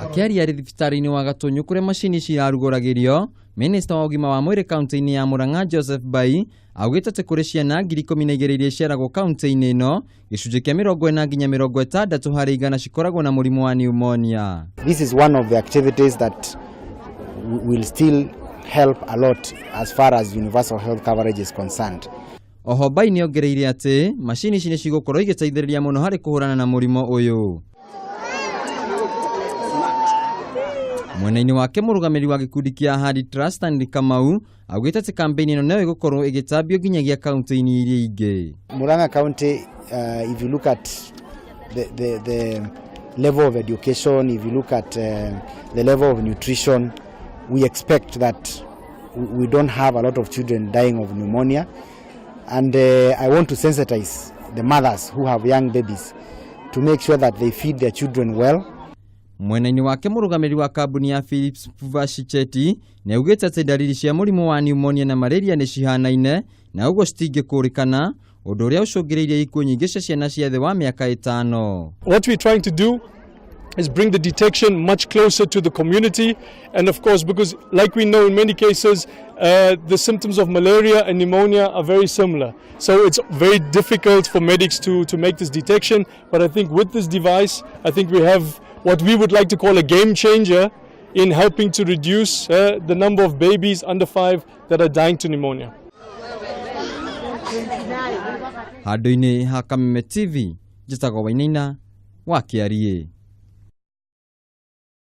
Akiaria thibitarĩ-inĩ wa Gatunyu kũrĩa macini cirarugũragĩrio, Minista wa ũgima wa mwĩrĩ kaunti-ini ya Murang'a Joseph Bai augĩte atĩ kũrĩ ciana 12,000 iria ciaragwo kaunti-ini ĩno, gĩcunjĩ kĩa 40 nginya 60 harĩ 100 cikoragwo na mũrimũ wa pneumonia. This is one of the activities that will still help a lot as far as universal health coverage is concerned. Oho Bai nĩongereire atĩ macini ici nĩ cigũkorwo igĩteithĩrĩria mũno harĩ kũhũrana na mũrimũ ũyũ. Mwena-inĩ wake mũrũgamĩrĩri wa gikundi kĩa Ahadi Trust Ahadi Kamau augĩte atĩ Kambe-ini ĩno no ĩgũkorwo ĩgĩtambio nginyagia kaunti-ini iria ingĩ. Murang'a County, if you look at the level of education, if you look at the level of nutrition, we expect that we don't have a lot of children dying of pneumonia. And I want to sensitize the mothers who have young babies to make sure that they feed their children well. Mwena-inĩ wake mũrũgamĩrĩri wa kambuni ya Phillips nĩ augĩte atĩ ndariri cia mũrimũ wa pneumonia na malaria nĩ cihanaine na ũguo citingĩkũrĩkana, ũndũ ũrĩa ũcũngĩrĩirie ikuũ nyingĩ cia ciana cia thĩ wa mĩaka 5. What we're trying to do is bring the detection much closer to the community, and of course, because like we know in many cases the symptoms of malaria and pneumonia are very similar, so it's very difficult for medics to make this detection. But I think with this device, I think we have what we would like to call a game changer in helping to reduce the number of babies under 5 that are dying to pneumonia. Handũ-inĩ ha Kameme TV, njĩtagwo Wainaina wa Kiarie.